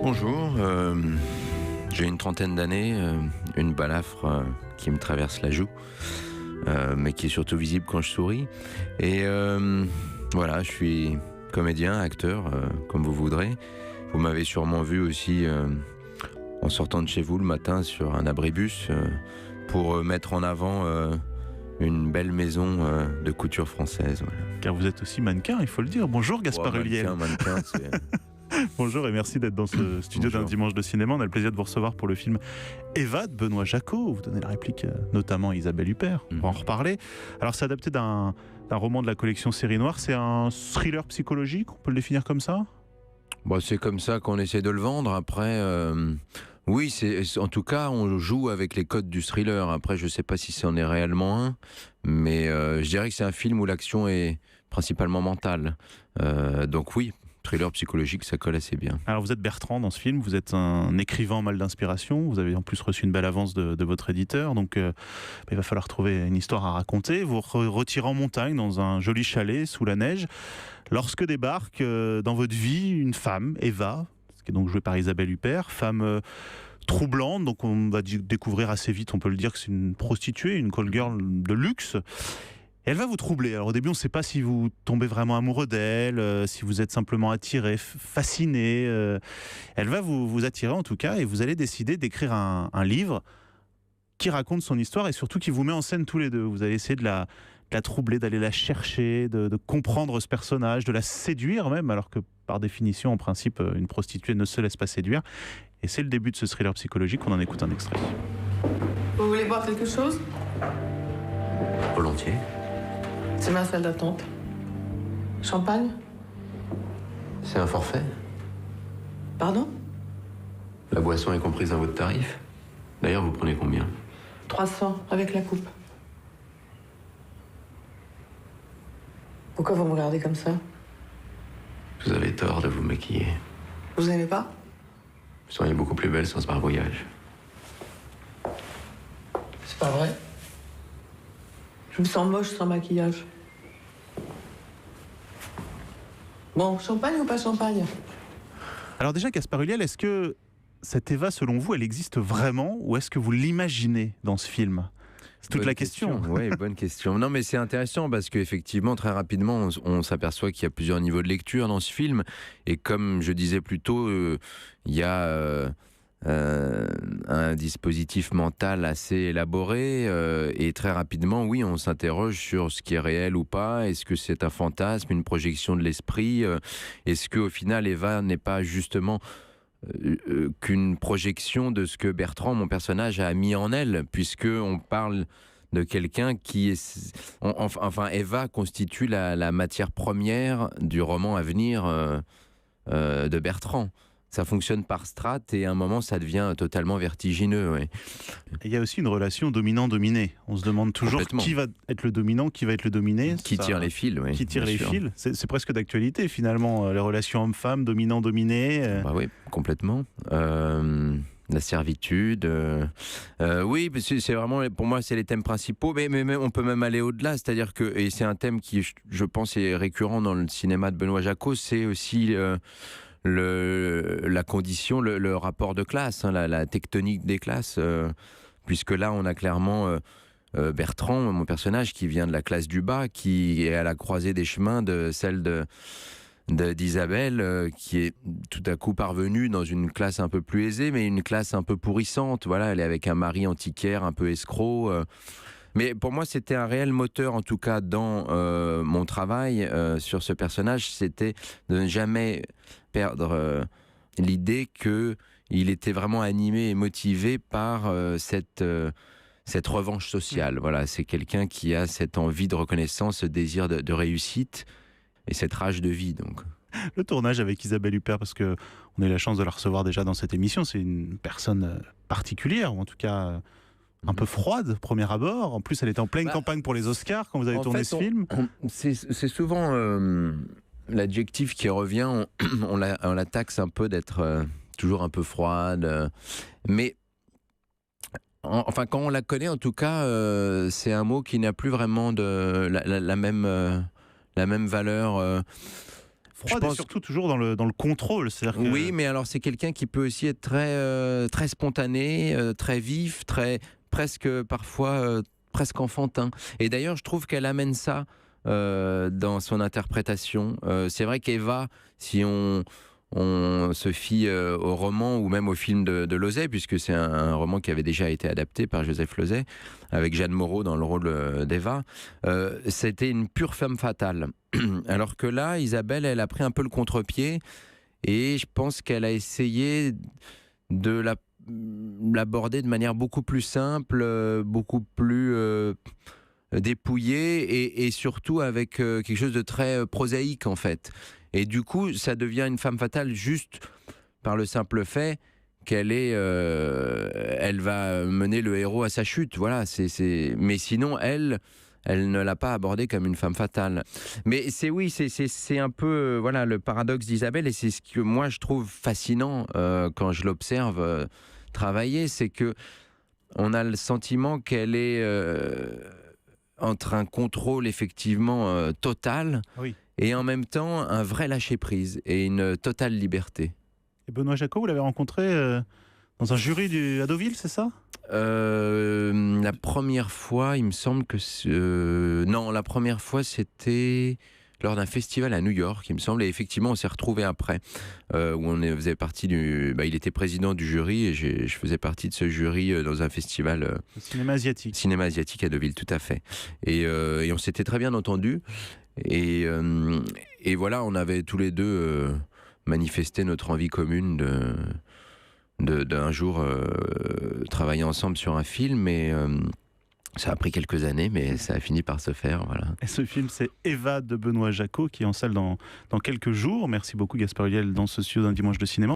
Bonjour, j'ai une trentaine d'années, une balafre qui me traverse la joue, mais qui est surtout visible quand je souris. Et voilà, je suis comédien, acteur, comme vous voudrez. Vous m'avez sûrement vu aussi en sortant de chez vous le matin sur un abribus pour mettre en avant une belle maison de couture française. Voilà. Car vous êtes aussi mannequin, il faut le dire. Bonjour Gaspard Huliel. Mannequin, c'est... Bonjour et merci d'être dans ce studio d'un dimanche de cinéma. On a le plaisir de vous recevoir pour le film Eva de Benoît Jacot. Vous donnez la réplique notamment à Isabelle Huppert. On va en reparler. Alors c'est adapté d'un roman de la collection Série Noire. C'est un thriller psychologique, on peut le définir comme ça ? Bon, c'est comme ça qu'on essaie de le vendre. Après, oui, en tout cas, on joue avec les codes du thriller. Après, je ne sais pas si c'en est réellement un, mais je dirais que c'est un film où l'action est principalement mentale. Donc oui, thriller psychologique, ça colle assez bien. Alors vous êtes Bertrand dans ce film, vous êtes un écrivain en mal d'inspiration, vous avez en plus reçu une belle avance de votre éditeur, donc il va falloir trouver une histoire à raconter. Vous retirez en montagne dans un joli chalet sous la neige, lorsque débarque dans votre vie une femme, Eva, qui est donc jouée par Isabelle Huppert, femme troublante, donc on va découvrir assez vite, on peut le dire que c'est une prostituée, une call girl de luxe. Elle va vous troubler. Alors au début, on ne sait pas si vous tombez vraiment amoureux d'elle, si vous êtes simplement attiré, fasciné. Elle va vous attirer en tout cas, et vous allez décider d'écrire un livre qui raconte son histoire et surtout qui vous met en scène tous les deux. Vous allez essayer de la troubler, d'aller la chercher, de comprendre ce personnage, de la séduire même, alors que par définition, en principe, une prostituée ne se laisse pas séduire. Et c'est le début de ce thriller psychologique. On en écoute un extrait. Vous voulez boire quelque chose ? Volontiers. C'est ma salle d'attente. Champagne ? C'est un forfait ? Pardon ? La boisson est comprise dans votre tarif ? D'ailleurs, vous prenez combien ? 300, avec la coupe. Pourquoi vous me regardez comme ça ? Vous avez tort de vous maquiller. Vous aimez pas ? Vous seriez beaucoup plus belle sans ce barbouillage. C'est pas vrai. Je me sens moche sans maquillage. Bon, champagne ou pas champagne ? Alors déjà, Gaspard Huliel, est-ce que cette Eva, selon vous, elle existe vraiment ou est-ce que vous l'imaginez dans ce film ? C'est toute la question. Oui, bonne question. Non, mais c'est intéressant parce qu'effectivement, très rapidement, on s'aperçoit qu'il y a plusieurs niveaux de lecture dans ce film. Et comme je disais plus tôt, il y a un dispositif mental assez élaboré. Et très rapidement, oui, on s'interroge sur ce qui est réel ou pas. Est-ce que c'est un fantasme, une projection de l'esprit ? Est-ce qu'au final, Eva n'est pas justement qu'une projection de ce que Bertrand, mon personnage, a mis en elle, puisque on parle de quelqu'un qui est... Enfin, Eva constitue la matière première du roman à venir de Bertrand. Ça fonctionne par strates et à un moment, ça devient totalement vertigineux. Ouais. Il y a aussi une relation dominant-dominé. On se demande toujours qui va être le dominant, qui va être le dominé. Qui tire les fils, oui. Qui tire les fils. C'est presque d'actualité, finalement, les relations homme-femme, dominant-dominé. Bah oui, complètement. La servitude. Oui, c'est vraiment, pour moi, c'est les thèmes principaux, mais on peut même aller au-delà. C'est-à-dire que, et c'est un thème qui, je pense, est récurrent dans le cinéma de Benoît Jacot, c'est aussi... la condition, le rapport de classe, hein, la tectonique des classes, puisque là on a clairement Bertrand, mon personnage, qui vient de la classe du bas, qui est à la croisée des chemins de celle d'Isabelle, qui est tout à coup parvenue dans une classe un peu plus aisée, mais une classe un peu pourrissante. Voilà, elle est avec un mari antiquaire, un peu escroc. Mais pour moi, c'était un réel moteur, en tout cas dans mon travail sur ce personnage, c'était de ne jamais perdre l'idée qu'il était vraiment animé et motivé par cette revanche sociale. Voilà, c'est quelqu'un qui a cette envie de reconnaissance, ce désir de réussite et cette rage de vie, donc. Le tournage avec Isabelle Huppert, parce qu'on a eu la chance de la recevoir déjà dans cette émission, c'est une personne particulière, ou en tout cas... un peu froide, premier abord. En plus, elle était en pleine campagne pour les Oscars quand vous avez tourné ce film. C'est souvent l'adjectif qui revient. On la taxe un peu d'être toujours un peu froide. Mais enfin, quand on la connaît, en tout cas, c'est un mot qui n'a plus vraiment la même valeur. Froide et surtout toujours dans le contrôle. C'est-à-dire que... Oui, mais alors c'est quelqu'un qui peut aussi être très spontané, très vif, presque parfois presque enfantin. Et d'ailleurs, je trouve qu'elle amène ça dans son interprétation. C'est vrai qu'Eva, si on se fie au roman ou même au film de Lauzet, puisque c'est un roman qui avait déjà été adapté par Joseph Lauzet, avec Jeanne Moreau dans le rôle d'Eva, c'était une pure femme fatale. Alors que là, Isabelle, elle a pris un peu le contre-pied, et je pense qu'elle a essayé de l'aborder de manière beaucoup plus simple, beaucoup plus dépouillée, et surtout avec quelque chose de très prosaïque en fait. Et du coup, ça devient une femme fatale juste par le simple fait qu'elle elle va mener le héros à sa chute. Voilà, mais sinon, elle ne l'a pas abordée comme une femme fatale. Mais c'est un peu voilà le paradoxe d'Isabelle, et c'est ce que moi je trouve fascinant quand je l'observe travailler, c'est que on a le sentiment qu'elle est entre un contrôle effectivement total. Oui. Et en même temps, un vrai lâcher-prise et une totale liberté. Et Benoît Jacot, vous l'avez rencontré dans un jury à Deauville, c'est ça ? La première fois, il me semble que... non, la première fois, c'était lors d'un festival à New York, il me semble. Et effectivement, on s'est retrouvés après, où faisait partie il était président du jury, et je faisais partie de ce jury dans un festival... cinéma asiatique. Cinéma asiatique à Deauville, tout à fait. Et on s'était très bien entendus. Et voilà, on avait tous les deux manifesté notre envie commune d'un jour travailler ensemble sur un film. Et ça a pris quelques années, mais ça a fini par se faire. Voilà. Et ce film, c'est Eva de Benoît Jacot, qui est en salle dans quelques jours. Merci beaucoup, Gaspard Ulliel, dans ce studio d'un dimanche de cinéma.